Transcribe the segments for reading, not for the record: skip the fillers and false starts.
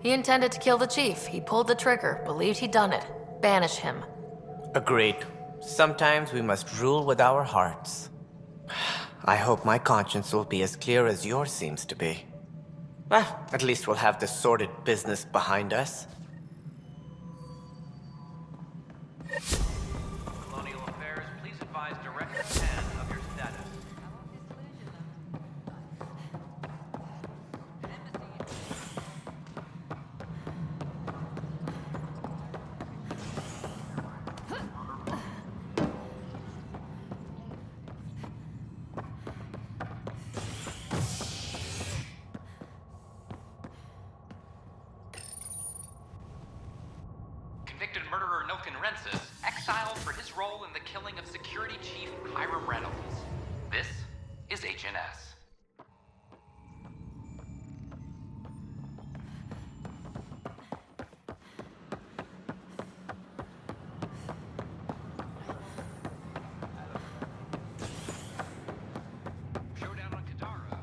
He intended to kill the chief. He pulled the trigger, believed he'd done it. Banish him. Agreed. Sometimes we must rule with our hearts. I hope my conscience will be as clear as yours seems to be. Well, at least we'll have this sordid business behind us. Colonial Affairs, please advise Director 10 of your status. Convicted murderer Nilkin Rensis, exiled for his role in the killing of Security Chief Hiram Reynolds. This is HNS. Showdown on Kadara.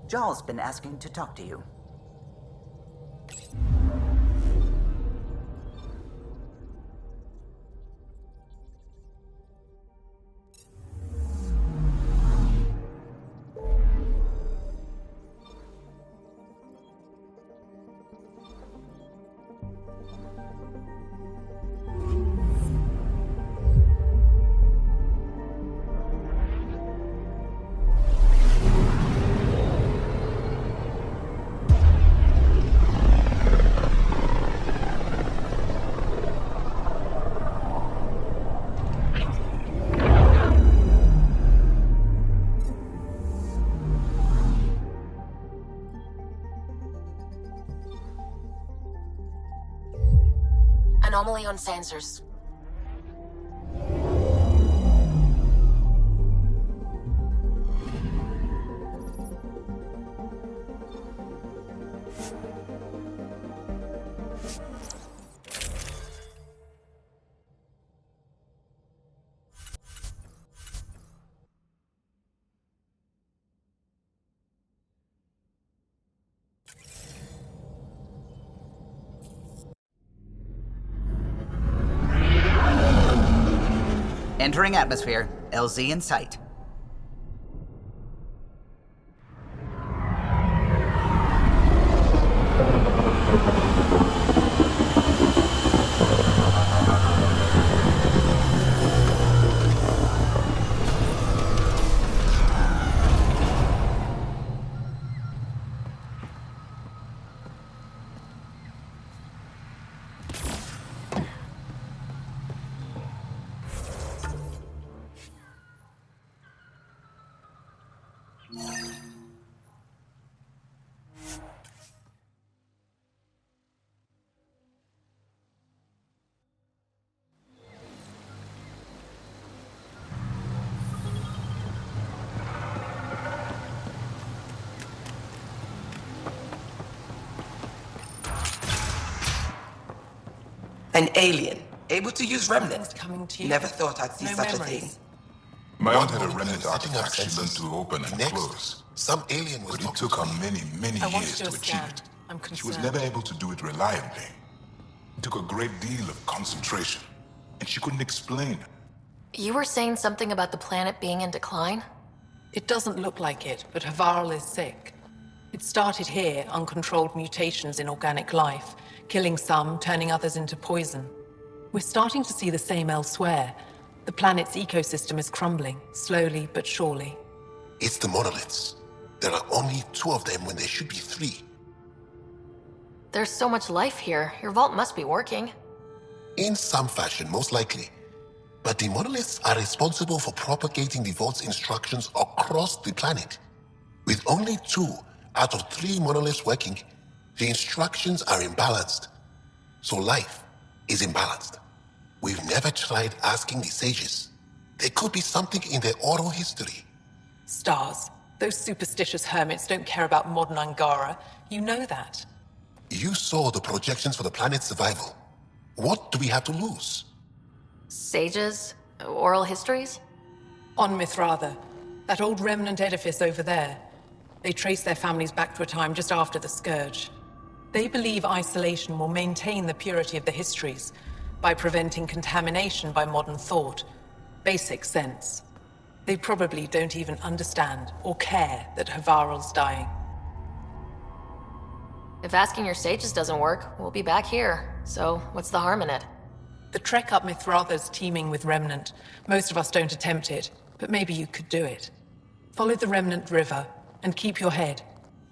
Jarl's been asking to talk to you. Anomaly on sensors. Entering atmosphere. LZ in sight. An alien, able to use remnants. Coming to you. Never thought I'd see No such a memories. thing. My aunt had a One remnant setting up artifact she learned sensors. to open and Next, close. some alien was But it talking took to her me. many I want years to do to a achieve scan. it. I'm She was concerned. never able to do it reliably. It took a great deal of concentration, and she couldn't explain. You were saying something about the planet being in decline? It doesn't look like it, but Havarl is sick. It started here, uncontrolled mutations in organic life, killing some, turning others into poison. We're starting to see the same elsewhere. The planet's ecosystem is crumbling, slowly but surely. It's the monoliths. There are only 2 of them when there should be 3. There's so much life here. Your vault must be working. In some fashion, most likely. But the monoliths are responsible for propagating the vault's instructions across the planet. With only 2 out of 3 monoliths working, The instructions are imbalanced, so life is imbalanced. We've never tried asking the sages. There could be something in their oral history. Stars. Those superstitious hermits don't care about modern Angara. You know that. You saw the projections for the planet's survival. What do we have to lose? Sages? Oral histories? On Mithratha, that old remnant edifice over there. They trace their families back to a time just after the Scourge. They believe isolation will maintain the purity of the histories by preventing contamination by modern thought. Basic sense. They probably don't even understand or care that Havarl's dying. If asking your sages doesn't work, we'll be back here. So, what's the harm in it? The trek up Mithratha's teeming with Remnant. Most of us don't attempt it, but maybe you could do it. Follow the Remnant River, and keep your head.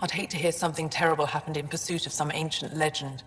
I'd hate to hear something terrible happened in pursuit of some ancient legend.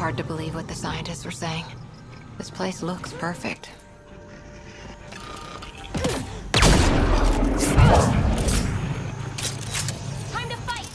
Hard to believe what the scientists were saying. This place looks perfect. Time to fight!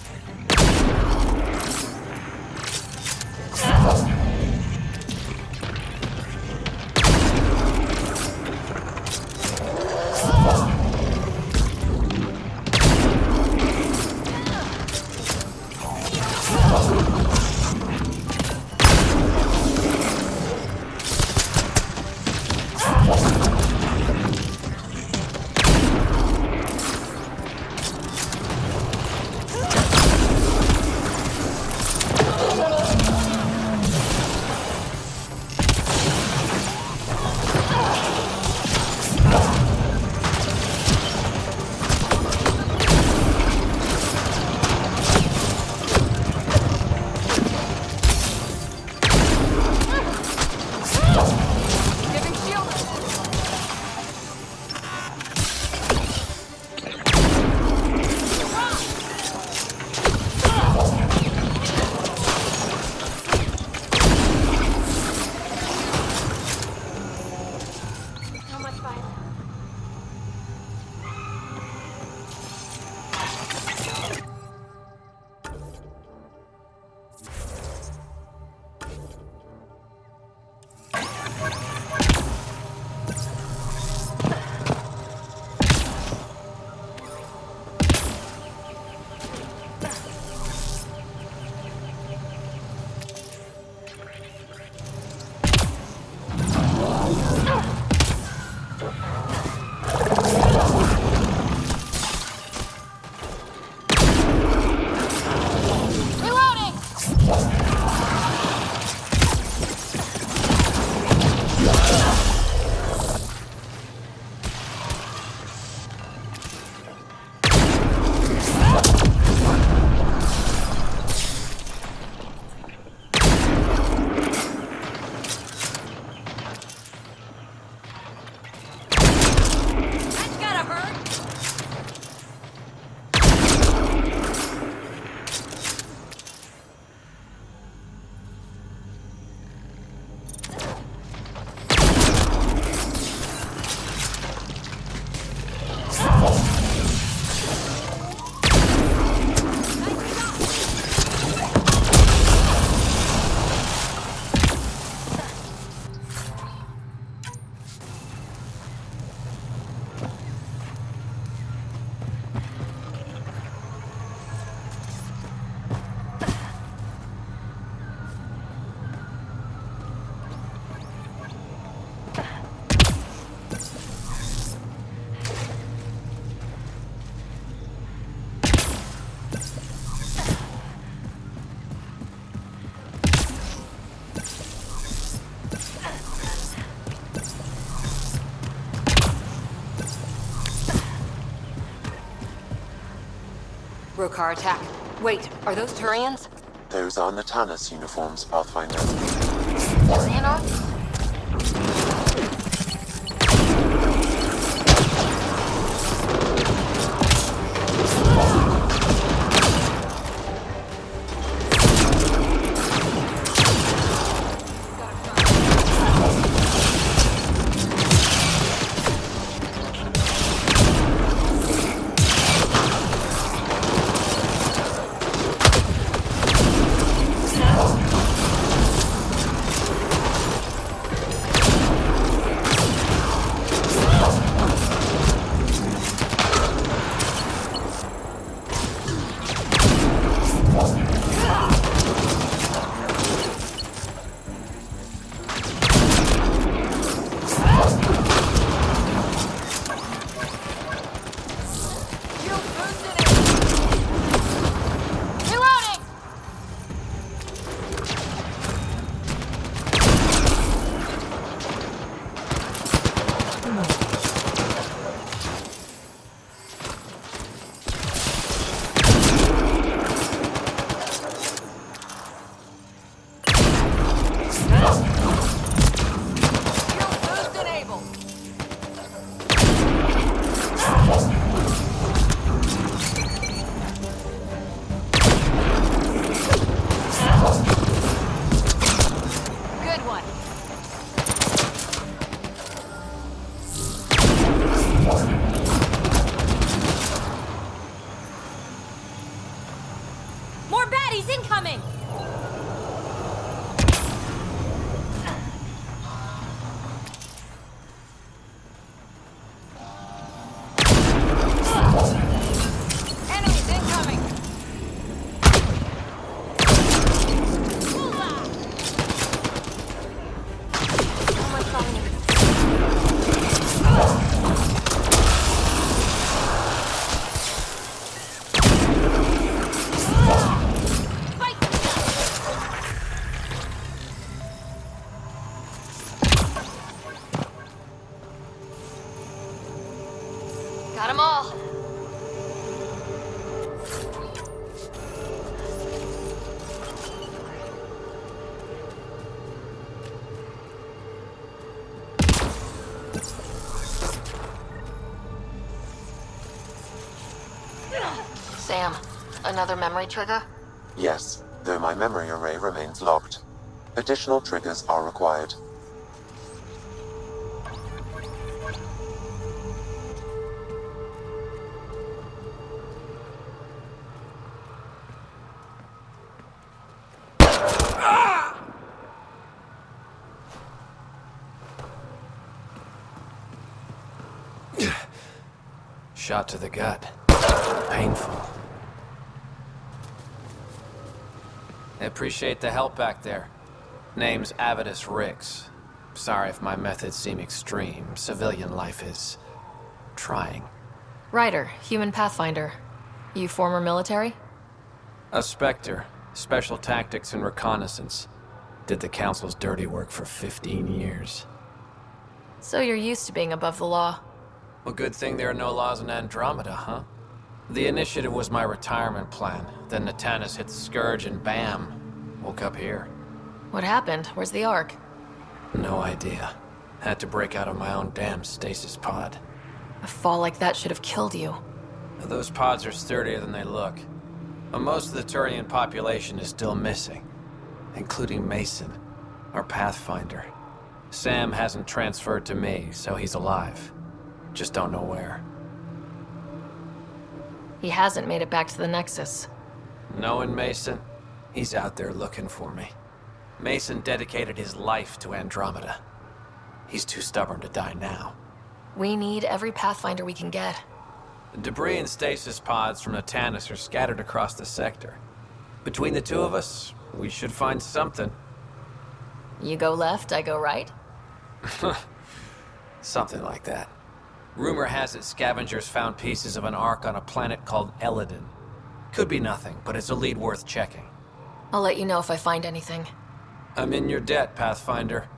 Rokar attack. Wait, are those Turians? Those are Natanus uniforms, Pathfinder. Xehanort? Got them all. Sam, another memory trigger? Yes, though my memory array remains locked. Additional triggers are required. Shot to the gut. Painful. I appreciate the help back there. Name's Avidus Rix. Sorry if my methods seem extreme. Civilian life is trying. Ryder, human pathfinder. You former military? A Spectre. Special tactics and reconnaissance. Did the Council's dirty work for 15 years. So you're used to being above the law. Well, good thing there are no laws in Andromeda, huh? The initiative was my retirement plan. Then Natanus hit the Scourge and bam! Woke up here. What happened? Where's the Ark? No idea. Had to break out of my own damn stasis pod. A fall like that should have killed you. Those pods are sturdier than they look. But most of the Turian population is still missing. Including Mason, our Pathfinder. Sam hasn't transferred to me, so he's alive. Just don't know where. He hasn't made it back to the Nexus. Knowing Mason, he's out there looking for me. Mason dedicated his life to Andromeda. He's too stubborn to die now. We need every Pathfinder we can get. The debris and stasis pods from Natanus are scattered across the sector. Between the two of us, we should find something. You go left, I go right? Something like that. Rumor has it scavengers found pieces of an Ark on a planet called Elidon. Could be nothing, but it's a lead worth checking. I'll let you know if I find anything. I'm in your debt, Pathfinder.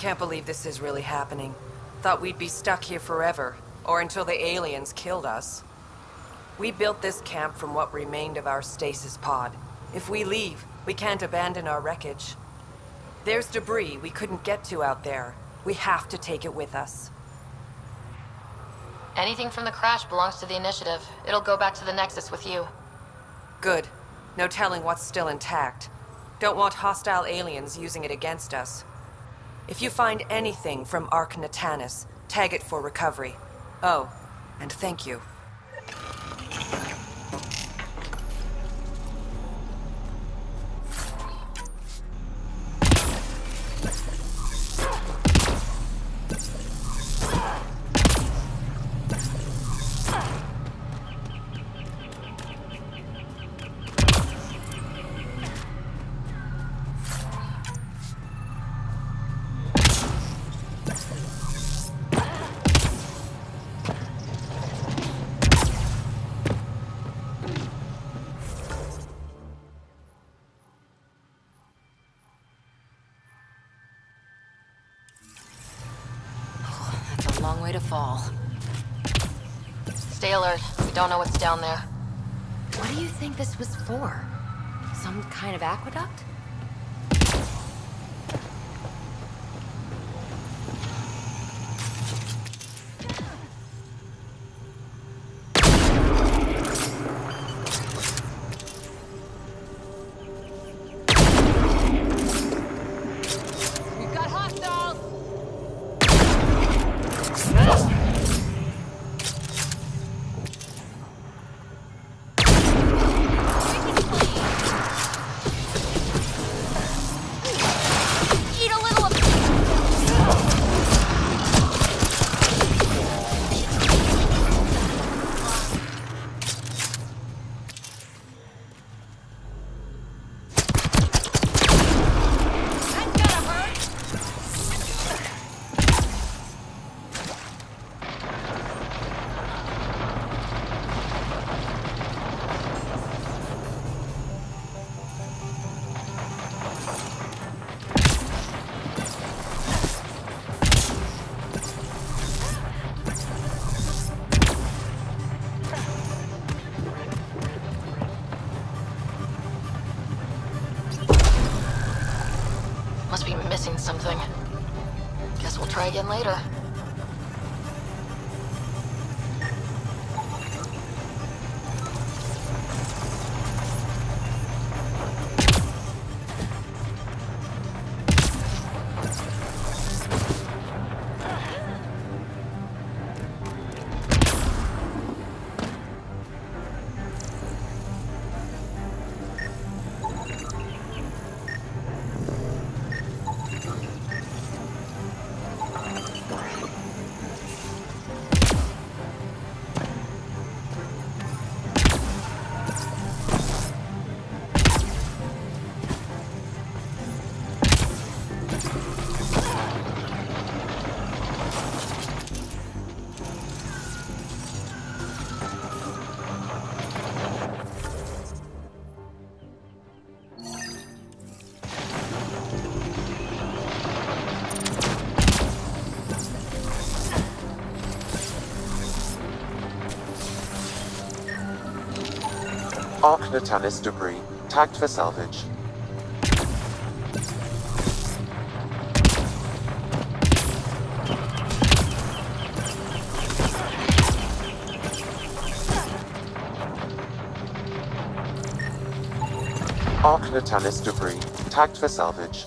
can't believe this is really happening. Thought we'd be stuck here forever, or until the aliens killed us. We built this camp from what remained of our stasis pod. If we leave, we can't abandon our wreckage. There's debris we couldn't get to out there. We have to take it with us. Anything from the crash belongs to the Initiative. It'll go back to the Nexus with you. Good. No telling what's still intact. Don't want hostile aliens using it against us. If you find anything from Ark Natanis, tag it for recovery. Oh, and thank you. That's a long way to fall. Stay alert. We don't know what's down there. What do you think this was for? Some kind of aqueduct? We've got hostiles! Eat a little of... That's gonna hurt! Must be missing something. Guess we'll try again later. Ark Natanis debris, tagged for salvage. Ark Natanis debris, tagged for salvage.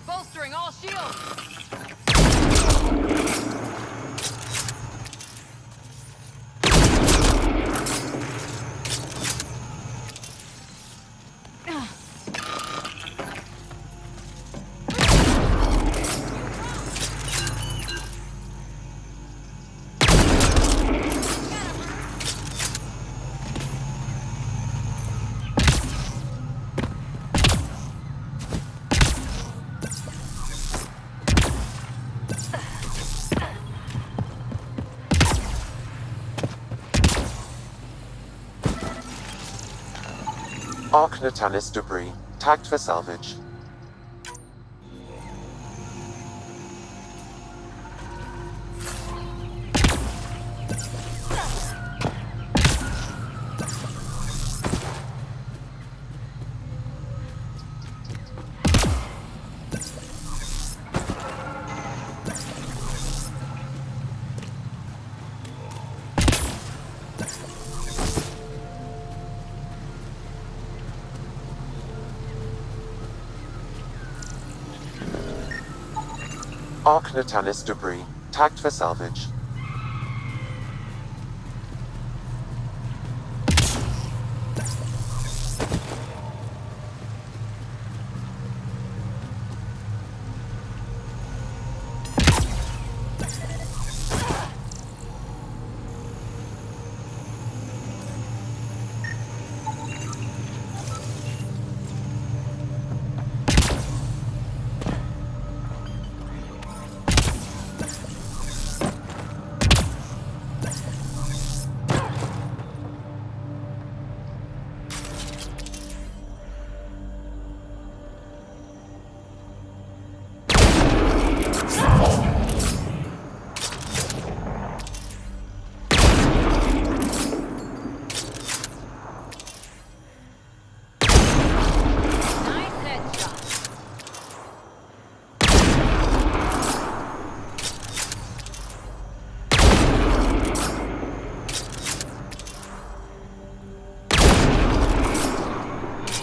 Bolstering all shields! Arc Natalis debris, tagged for salvage. Arc Natalis debris, tagged for salvage.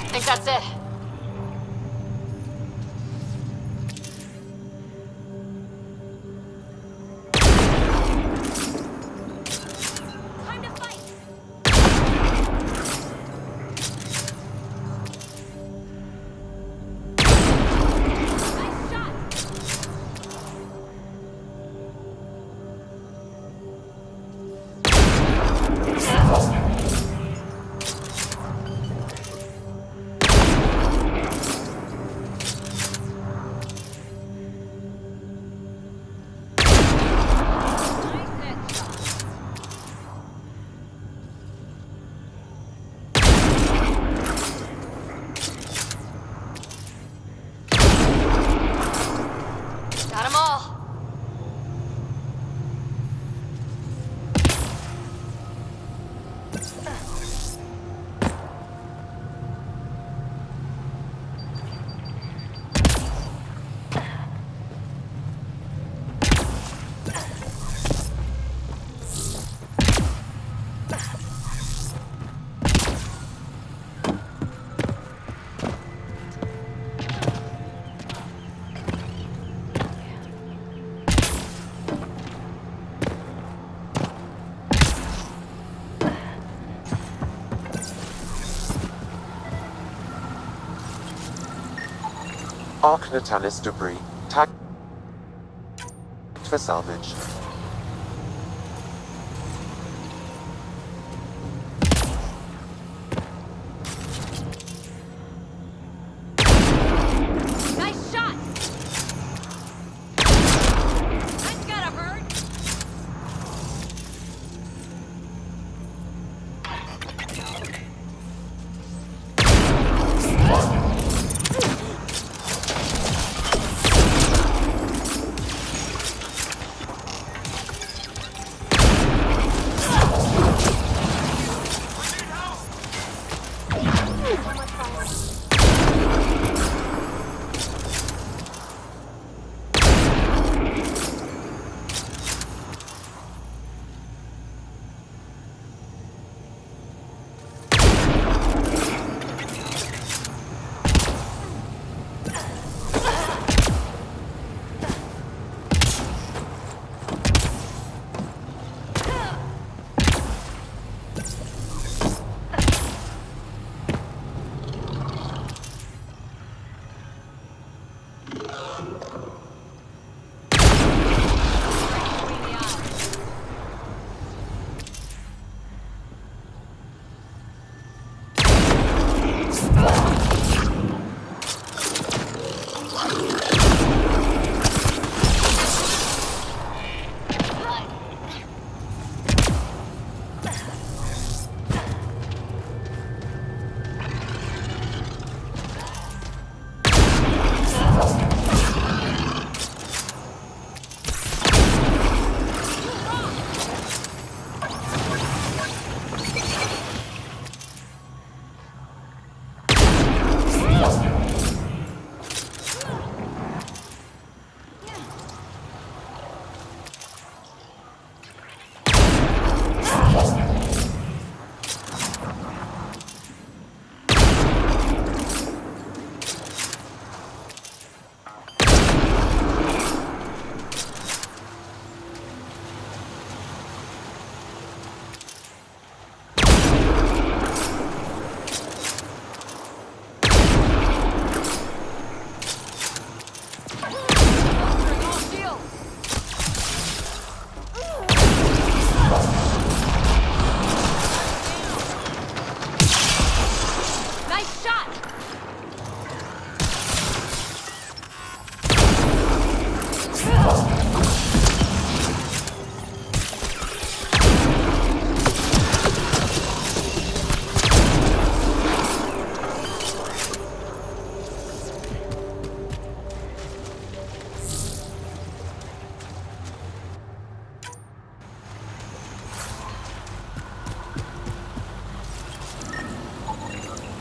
I think that's it. Time to fight. Nice shot. Got 'em all. Arc Natalis debris, tagged for salvage. Nice shot. That's gotta hurt.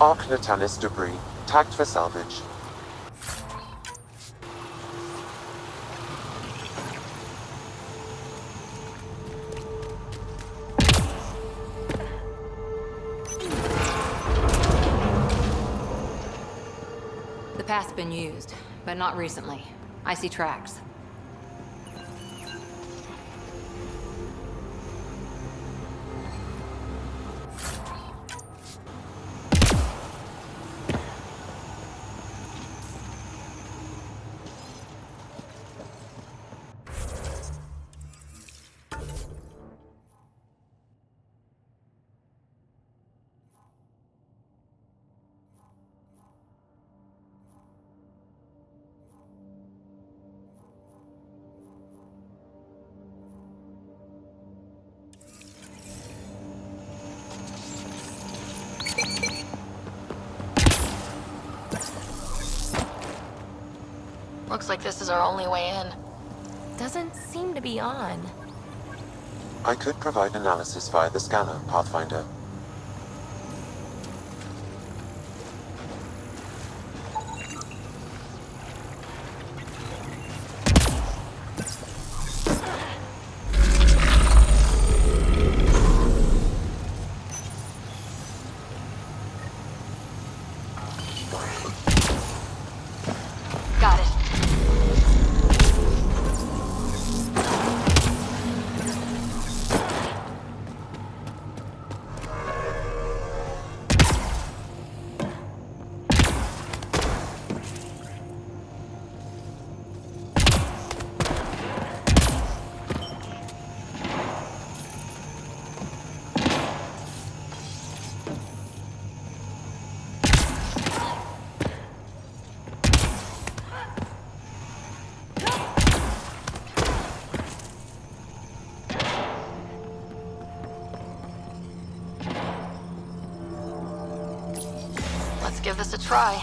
Arc Natalis debris, tagged for salvage. The path's been used, but not recently. I see tracks. Looks like this is our only way in. Doesn't seem to be on. I could provide analysis via the scanner, Pathfinder. Got it. Let's give this a try.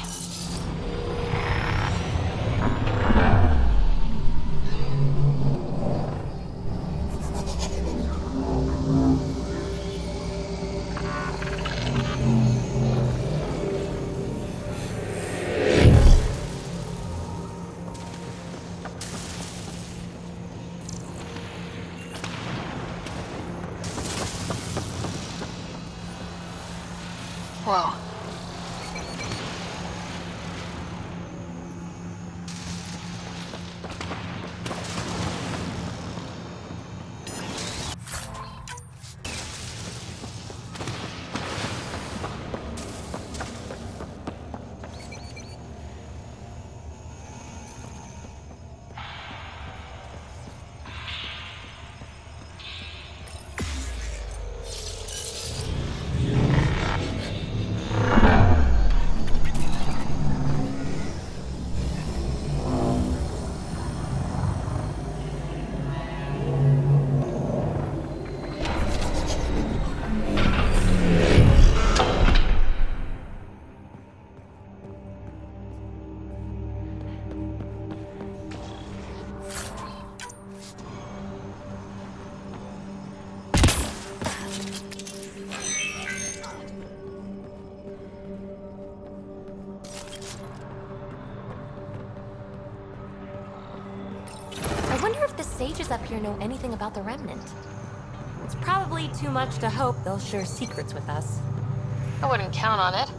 Whoa. I wonder if the sages up here know anything about the Remnant. It's probably too much to hope they'll share secrets with us. I wouldn't count on it.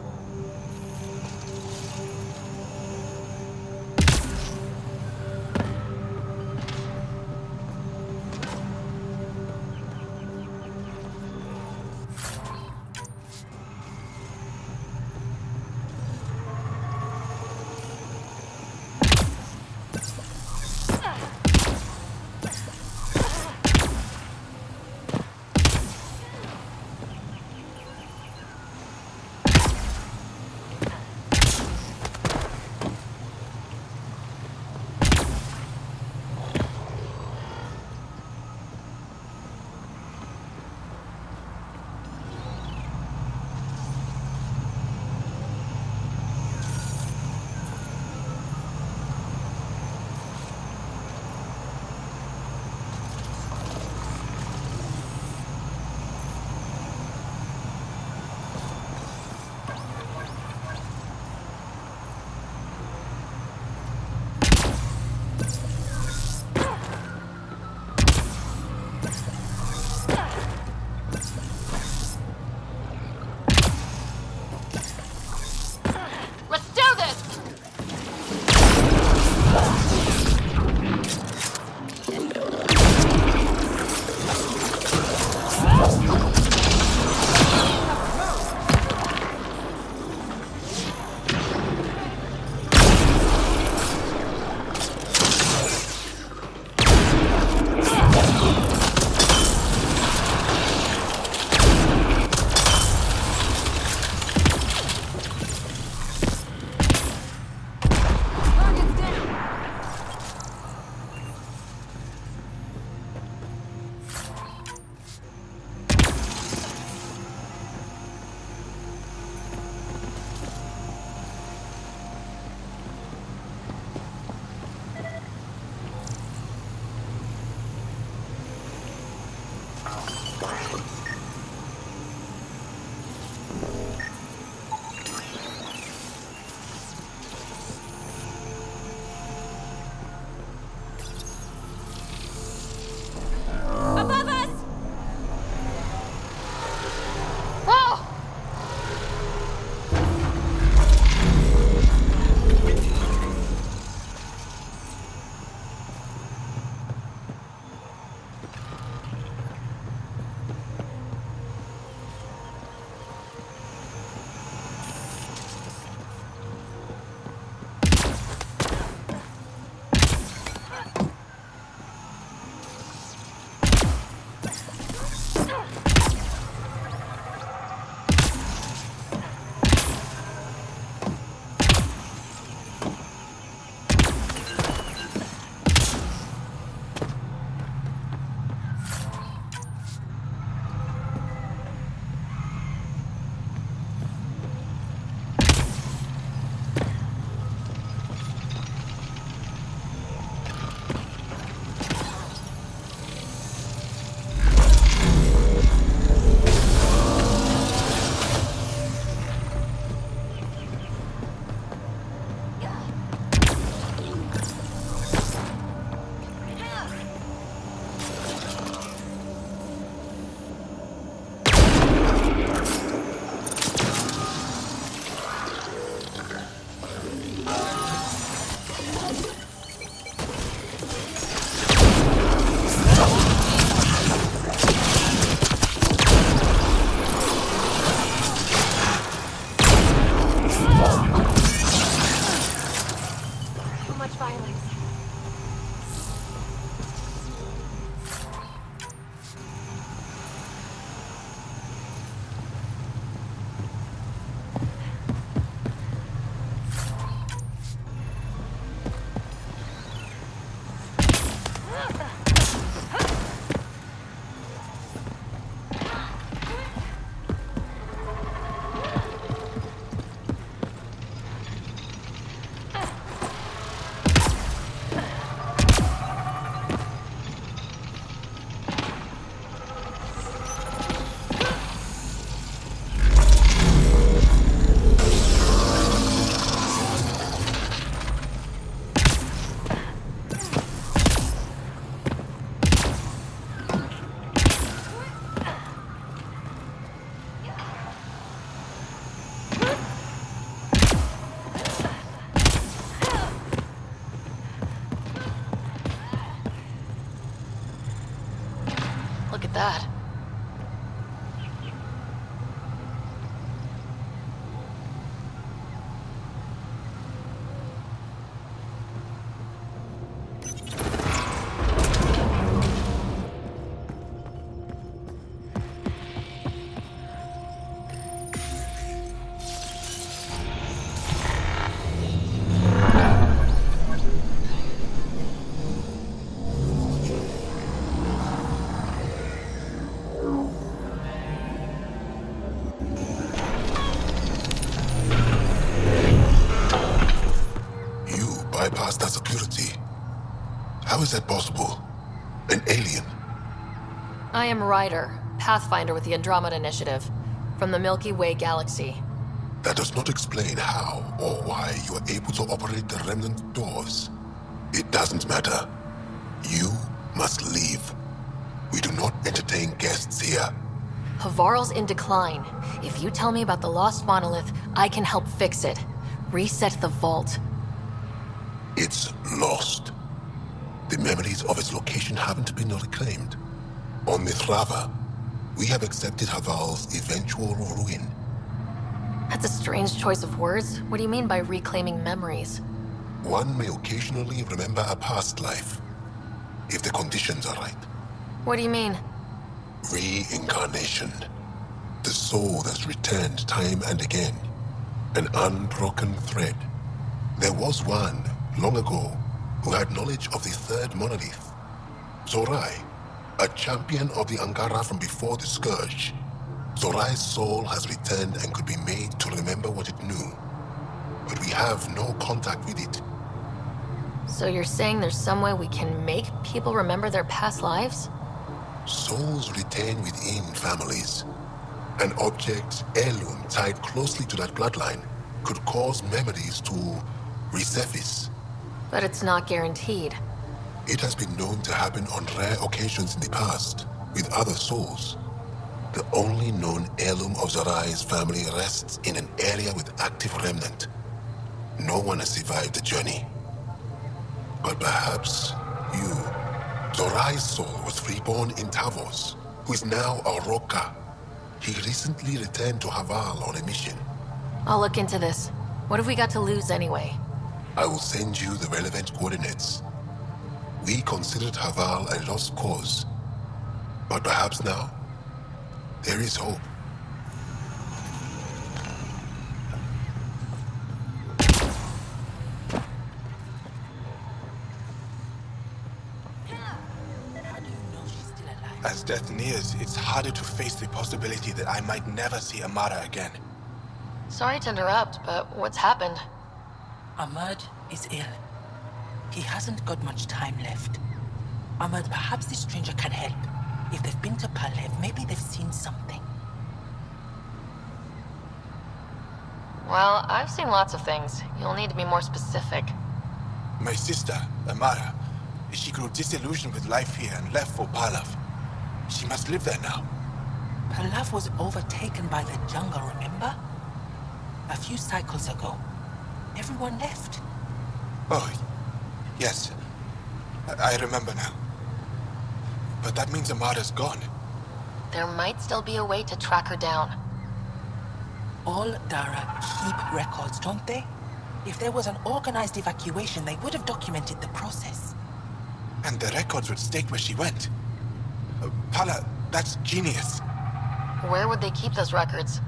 bypassed that security. How is that possible? An alien? I am Ryder, Pathfinder with the Andromeda Initiative, from the Milky Way galaxy. That does not explain how or why you are able to operate the remnant doors. It doesn't matter. You must leave. We do not entertain guests here. Havarl's in decline. If you tell me about the lost monolith, I can help fix it. Reset the vault. It's lost. The memories of its location haven't been reclaimed. On Mithrava, we have accepted Havarl's eventual ruin. That's a strange choice of words. What do you mean by reclaiming memories? One may occasionally remember a past life, if the conditions are right. What do you mean? Reincarnation. The soul that's returned time and again. An unbroken thread. There was one, long ago, who had knowledge of the third monolith. Zorai, a champion of the Angaran from before the Scourge. Zorai's soul has returned and could be made to remember what it knew. But we have no contact with it. So you're saying there's some way we can make people remember their past lives? Souls retain within families. An object, heirloom, tied closely to that bloodline could cause memories to resurface. But it's not guaranteed. It has been known to happen on rare occasions in the past, with other souls. The only known heirloom of Zorai's family rests in an area with active remnant. No one has survived the journey. But perhaps you. Zorai's soul was reborn in Tavos, who is now a Roka. He recently returned to Havarl on a mission. I'll look into this. What have we got to lose anyway? I will send you the relevant coordinates. We considered Havarl a lost cause. But perhaps now, there is hope. As death nears, it's harder to face the possibility that I might never see Amara again. Sorry to interrupt, but what's happened? Ahmad is ill. He hasn't got much time left. Ahmad, perhaps this stranger can help. If they've been to Palev, maybe they've seen something. Well, I've seen lots of things. You'll need to be more specific. My sister, Amara, she grew disillusioned with life here and left for Palav. She must live there now. Palav was overtaken by the jungle, remember? A few cycles ago. Everyone left. Oh, yes. I remember now. But that means Amara's gone. There might still be a way to track her down. All Dara keep records, don't they? If there was an organized evacuation, they would have documented the process. And the records would state where she went. Pala, that's genius. Where would they keep those records?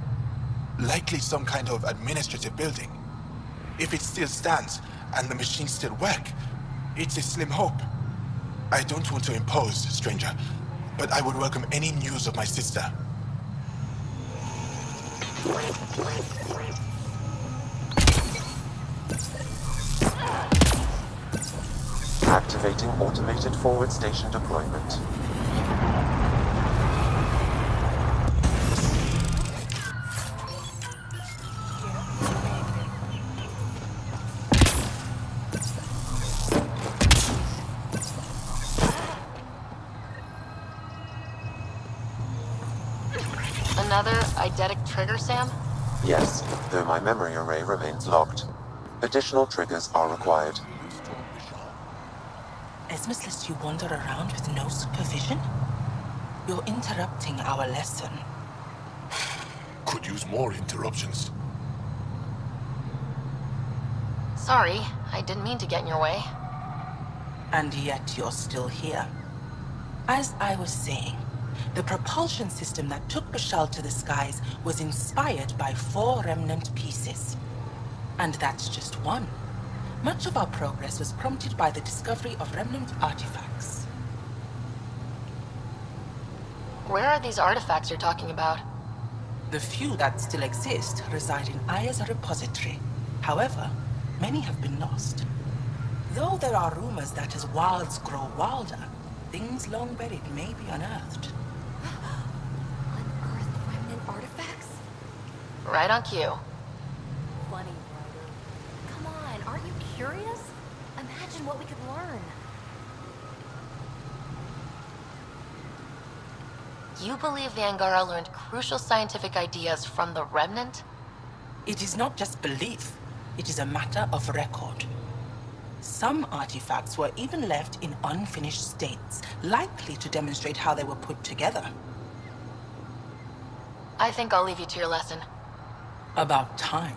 Likely some kind of administrative building. If it still stands, and the machines still work, it's a slim hope. I don't want to impose, stranger, but I would welcome any news of my sister. Activating automated forward station deployment. Another eidetic trigger, Sam? Yes, though my memory array remains locked. Additional triggers are required. Esmus lets you wander around with no supervision? You're interrupting our lesson. Could use more interruptions. Sorry, I didn't mean to get in your way. And yet you're still here. As I was saying, the propulsion system that took Bashal to the skies was inspired by 4 remnant pieces. And that's just one. Much of our progress was prompted by the discovery of remnant artifacts. Where are these artifacts you're talking about? The few that still exist reside in Aya's repository. However, many have been lost. Though there are rumors that as wilds grow wilder, things long buried may be unearthed. Unearthed remnant artifacts? Right on cue. Funny, Ryder. Come on, aren't you curious? Imagine what we could learn. You believe the Angara learned crucial scientific ideas from the Remnant? It is not just belief, it is a matter of record. Some artifacts were even left in unfinished states, likely to demonstrate how they were put together. I think I'll leave you to your lesson. About time.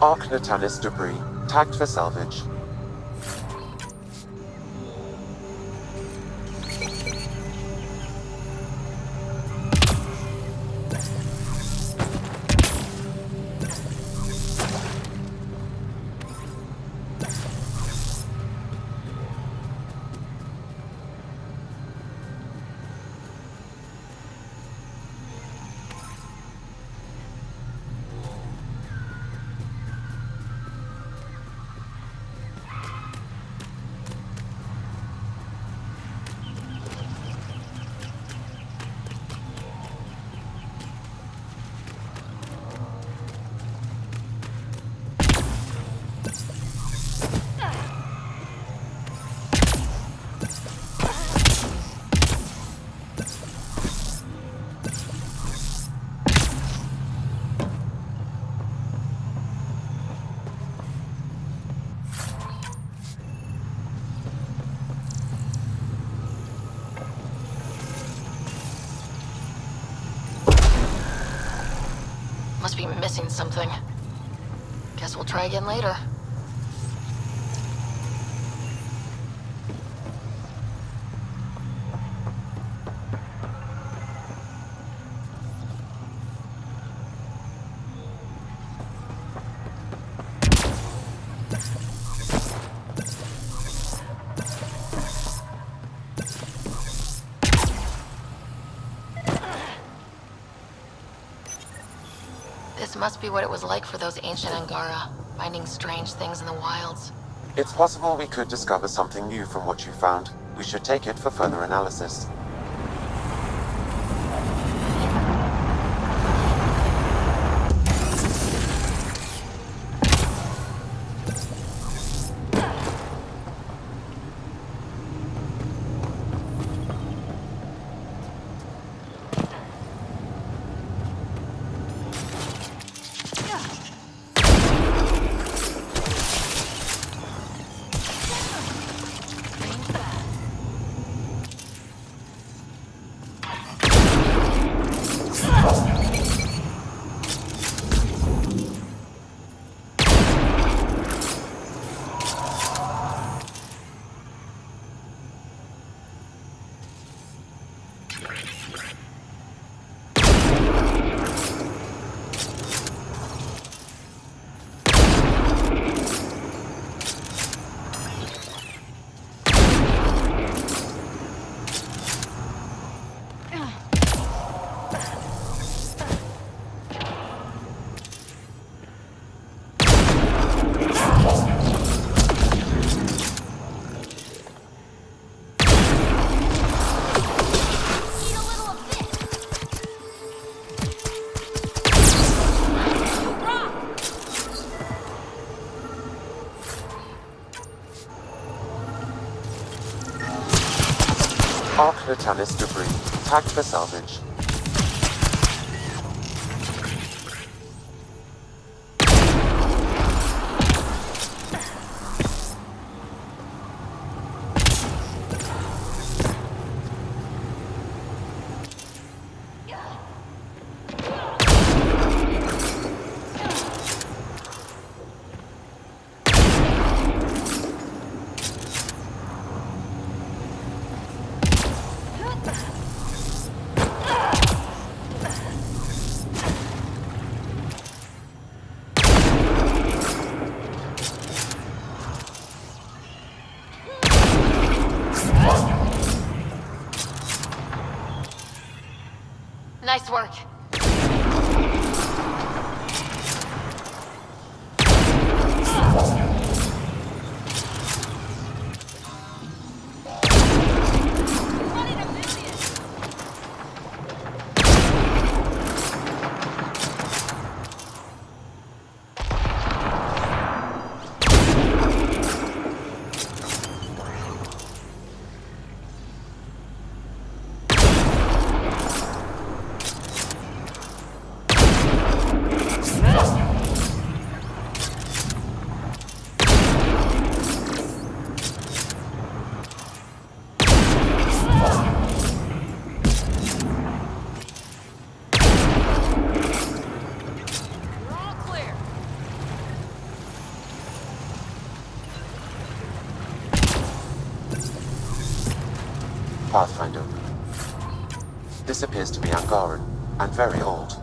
Arc Natalis debris, tagged for salvage. Must be missing something. Guess we'll try again later. This must be what it was like for those ancient Angara, finding strange things in the wilds. It's possible we could discover something new from what you found. We should take it for further analysis. Arc Natalis debris. Tag for salvage. Nice work. Pathfinder. This appears to be Angaran, and very old.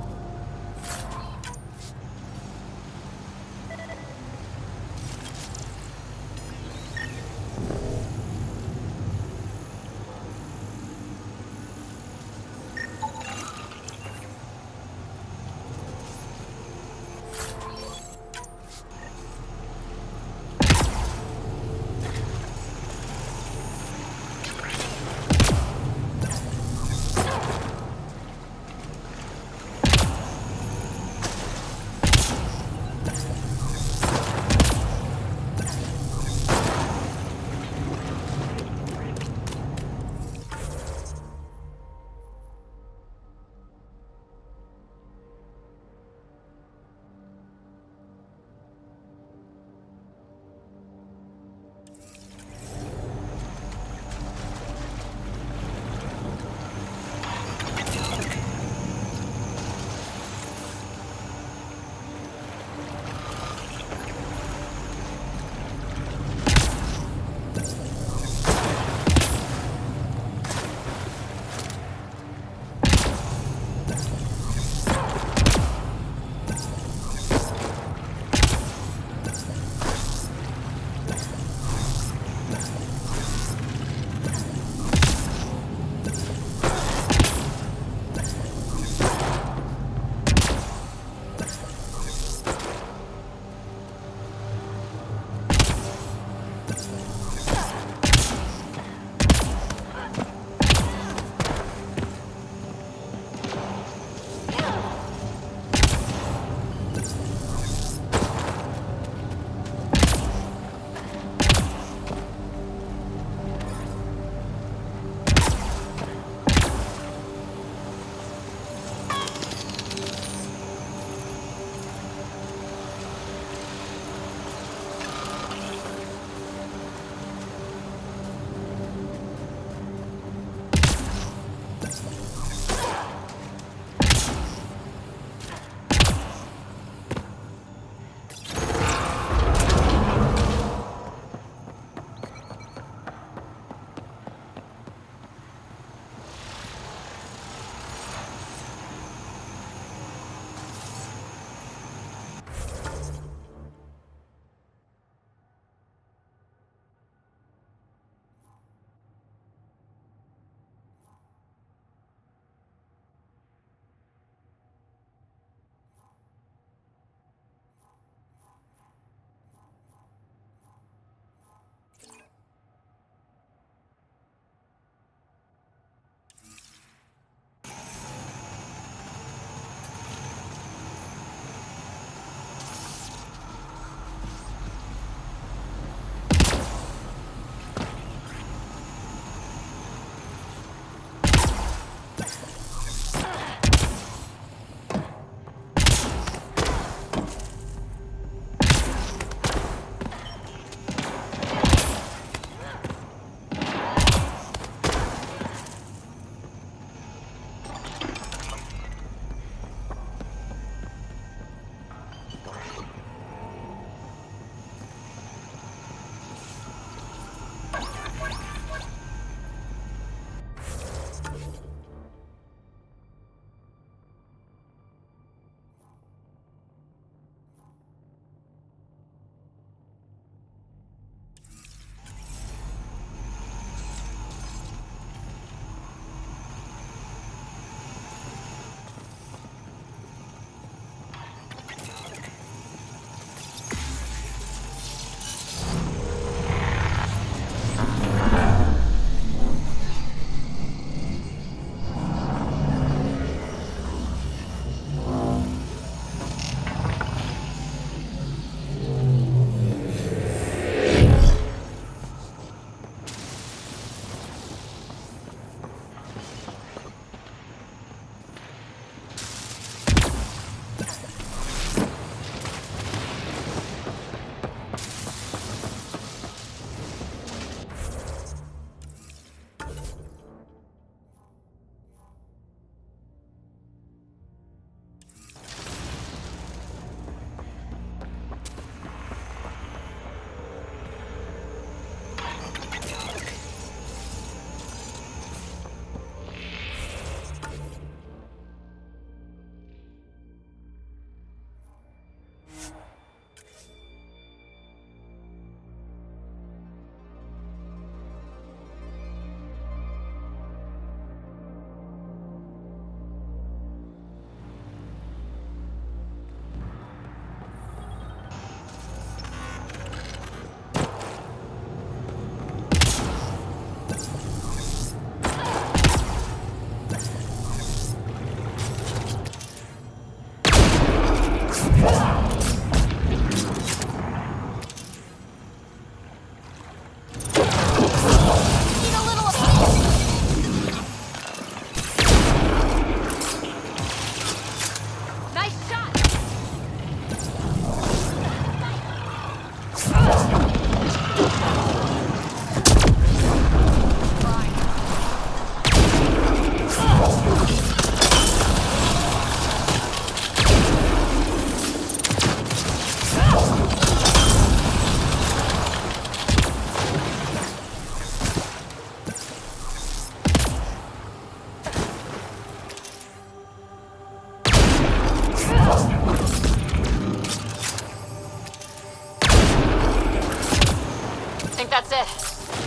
think that's it.